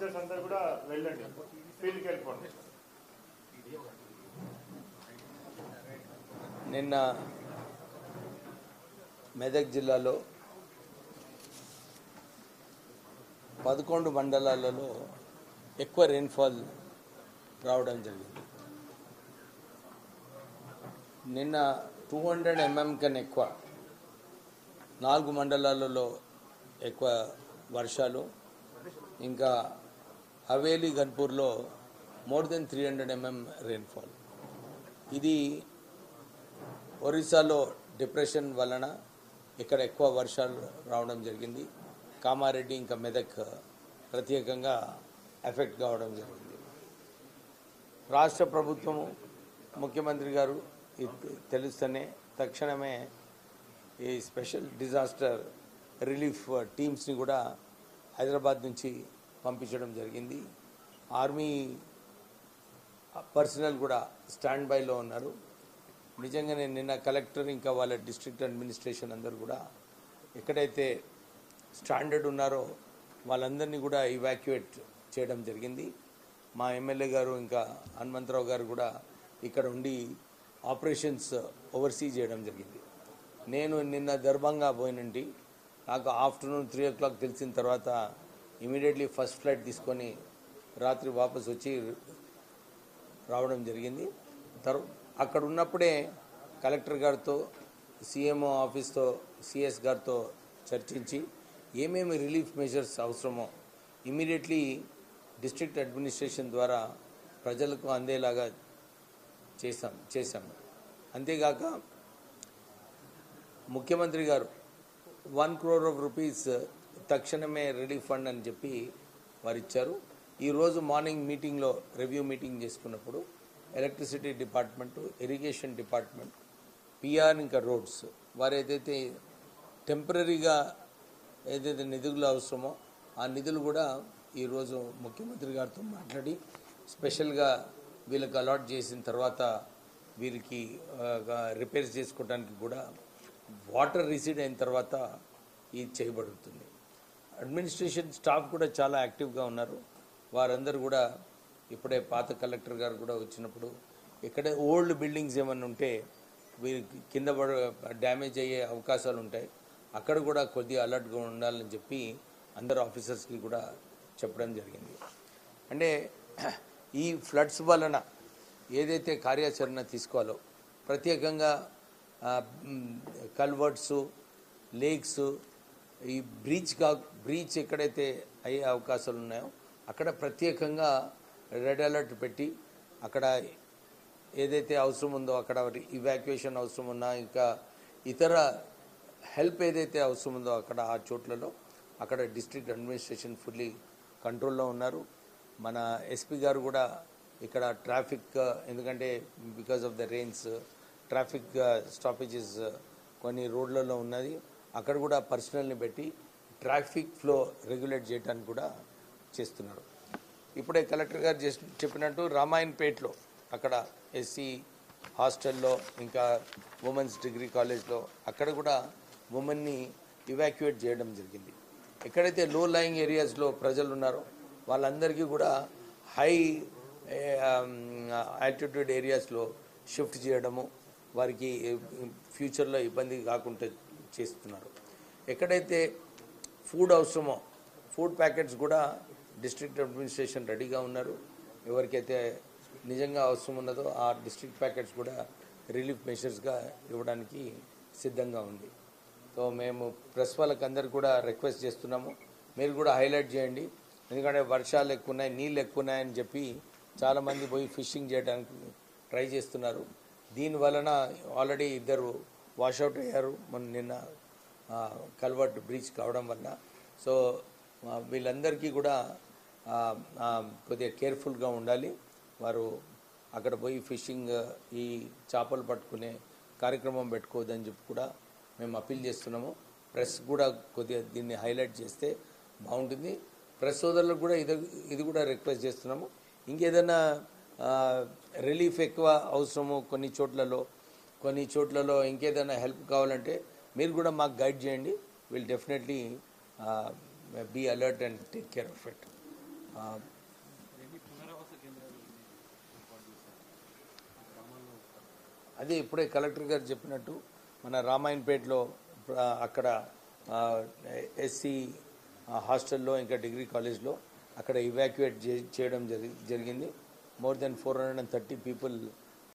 Officers అందరూ కూడా వెళ్ళండి, ఫీల్డ్కి వెళ్ళిపోండి. నిన్న మెదక్ జిల్లాలో 11 మండలాలలో ఎక్కువ రెయిన్ఫాల్ రావడం జరిగింది. నిన్న 200 mm కన్నా ఎక్కువ 4 మండలాలలో ఎక్కువ వర్షాలు, ఇంకా హవేలీ గన్పూర్లో మోర్ దెన్ 300 mm రెయిన్ఫాల్. ఇది ఒరిస్సాలో డిప్రెషన్ వలన ఇక్కడ ఎక్కువ వర్షాలు రావడం జరిగింది. కామారెడ్డి ఇంకా మెదక్ ప్రత్యేకంగా ఎఫెక్ట్ కావడం జరిగింది. రాష్ట్ర ప్రభుత్వము ముఖ్యమంత్రి గారు తెలుస్తూనే తక్షణమే ఈ స్పెషల్ డిజాస్టర్ రిలీఫ్ టీమ్స్ని కూడా హైదరాబాద్ నుంచి పంపించడం జరిగింది. ఆర్మీ పర్సనల్ కూడా స్టాండ్ బైలో ఉన్నారు. నిజంగానే నిన్న కలెక్టర్ ఇంకా వాళ్ళ డిస్ట్రిక్ట్ అడ్మినిస్ట్రేషన్ అందరూ కూడా ఎక్కడైతే స్టాండర్డ్ ఉన్నారో వాళ్ళందరినీ కూడా ఇవాక్యుయేట్ చేయడం జరిగింది. మా ఎమ్మెల్యే గారు ఇంకా హనుమంతరావు గారు కూడా ఇక్కడ ఉండి ఆపరేషన్స్ ఓవర్సీ చేయడం జరిగింది. నేను నిన్న దర్భంగా పోయినండి. నాకు ఆఫ్టర్నూన్ 3 o'clock తెలిసిన తర్వాత ఇమీడియట్లీ ఫస్ట్ ఫ్లైట్ తీసుకొని రాత్రి వాపస్ వచ్చి రావడం జరిగింది. అక్కడ ఉన్నప్పుడే కలెక్టర్ గారితో, సీఎంఓ ఆఫీస్తో, సిఎస్ గారితో చర్చించి ఏమేమి రిలీఫ్ మెజర్స్ అవసరమో ఇమీడియట్లీ డిస్ట్రిక్ట్ అడ్మినిస్ట్రేషన్ ద్వారా ప్రజలకు అందేలాగా చేశాము. అంతేగాక ముఖ్యమంత్రి గారు 1 crore రూపీస్ తక్షణమే రిలీఫ్ ఫండ్ అని చెప్పి వారు ఇచ్చారు. ఈరోజు మార్నింగ్ మీటింగ్లో రివ్యూ మీటింగ్ చేసుకున్నప్పుడు electricity department, irrigation department, PR ఇంకా రోడ్స్ వారు ఏదైతే టెంపరీగా ఏదైతే నిధులు అవసరమో ఆ నిధులు కూడా ఈరోజు ముఖ్యమంత్రి గారితో మాట్లాడి స్పెషల్గా వీళ్ళకి అలాట్ చేసిన తర్వాత వీరికి రిపేర్స్ చేసుకోవడానికి కూడా వాటర్ రిసీడ్ అయిన తర్వాత ఇది చేయబడుతుంది. అడ్మినిస్ట్రేషన్ స్టాఫ్ కూడా చాలా యాక్టివ్గా ఉన్నారు. వారందరూ కూడా ఇప్పుడే పాత కలెక్టర్ గారు కూడా వచ్చినప్పుడు ఇక్కడ ఓల్డ్ బిల్డింగ్స్ ఏమన్నా ఉంటే వీరికి కింద డ్యామేజ్ అయ్యే అవకాశాలు ఉంటాయి, అక్కడ కూడా కొద్దిగా అలర్ట్గా ఉండాలని చెప్పి అందరు ఆఫీసర్స్కి కూడా చెప్పడం జరిగింది. అంటే ఈ ఫ్లడ్స్ వలన ఏదైతే కార్యాచరణ తీసుకోవాలో ప్రత్యేకంగా కల్వర్ట్స్, లేక్స్, ఈ బ్రీచ్ ఎక్కడైతే అయ్యే అవకాశాలు ఉన్నాయో అక్కడ ప్రత్యేకంగా రెడ్ అలర్ట్ పెట్టి అక్కడ ఏదైతే అవసరం ఉందో అక్కడ ఇవాక్యుయేషన్ అవసరం ఉన్నా ఇంకా ఇతర హెల్ప్ ఏదైతే అవసరం ఉందో అక్కడ ఆ చోట్లలో అక్కడ డిస్ట్రిక్ట్ అడ్మినిస్ట్రేషన్ ఫుల్లీ కంట్రోల్లో ఉన్నారు. మన ఎస్పీ గారు కూడా ఇక్కడ ట్రాఫిక్, ఎందుకంటే because of the rains traffic stoppages కొన్ని రోడ్లలో ఉన్నది, అక్కడ కూడా పర్సనల్ని పెట్టి ట్రాఫిక్ ఫ్లో రెగ్యులేట్ చేయడానికి కూడా చేస్తున్నారు. ఇప్పుడే కలెక్టర్ గారు చెప్పినట్టు రామాయణపేటలో అక్కడ ఎస్సీ హాస్టల్లో ఇంకా ఉమెన్స్ డిగ్రీ కాలేజ్లో అక్కడ కూడా ఉమెన్ని ఇవాక్యుయేట్ చేయడం జరిగింది. ఎక్కడైతే లో లయింగ్ ఏరియాస్లో ప్రజలు ఉన్నారో వాళ్ళందరికీ కూడా హై ఆల్టిట్యూడ్ ఏరియాస్లో షిఫ్ట్ చేయడము, వారికి ఫ్యూచర్లో ఇబ్బంది కాకుండా చేస్తున్నారు. ఎక్కడైతే ఫుడ్ అవసరమో ఫుడ్ ప్యాకెట్స్ కూడా డిస్ట్రిక్ట్ అడ్మినిస్ట్రేషన్ రెడీగా ఉన్నారు. ఎవరికైతే నిజంగా అవసరం ఉన్నదో ఆ డిస్ట్రిక్ట్ ప్యాకెట్స్ కూడా రిలీఫ్ మెషర్స్గా ఇవ్వడానికి సిద్ధంగా ఉంది. సో మేము ప్రెస్ వాళ్ళకందరూ కూడా రిక్వెస్ట్ చేస్తున్నాము, మీరు కూడా హైలైట్ చేయండి. ఎందుకంటే వర్షాలు ఎక్కువ ఉన్నాయి, నీళ్ళు ఎక్కువ ఉన్నాయని చెప్పి చాలామంది పోయి ఫిషింగ్ చేయడానికి ట్రై చేస్తున్నారు. దీనివలన ఆల్రెడీ 2 వాషౌట్ అయ్యారు నిన్న కల్వర్ట్ బ్రీచ్ కావడం వల్ల. సో వీళ్ళందరికీ కూడా కొద్దిగా కేర్ఫుల్గా ఉండాలి. వారు అక్కడ పోయి ఫిషింగ్, ఈ చేపలు పట్టుకునే కార్యక్రమం పెట్టుకోవద్దని చెప్పి కూడా మేము అప్పీల్ చేస్తున్నాము. ప్రెస్ కూడా కొద్దిగా దీన్ని హైలైట్ చేస్తే బాగుంటుంది. ప్రెస్ సోదరులకు కూడా ఇది కూడా రిక్వెస్ట్ చేస్తున్నాము. ఇంకేదైనా రిలీఫ్ ఎక్కువ అవసరము కొన్ని చోట్లలో ఇంకేదైనా హెల్ప్ కావాలంటే మీరు కూడా మాకు గైడ్ చేయండి. Will definitely be alert and take care of it. అదే ఇప్పుడే కలెక్టర్ గారు చెప్పినట్టు మన రామాయణపేటలో అక్కడ ఎస్సీ హాస్టల్లో ఇంకా డిగ్రీ కాలేజ్లో అక్కడ ఇవాక్యుయేట్ చేయడం జరిగింది. More than 430 people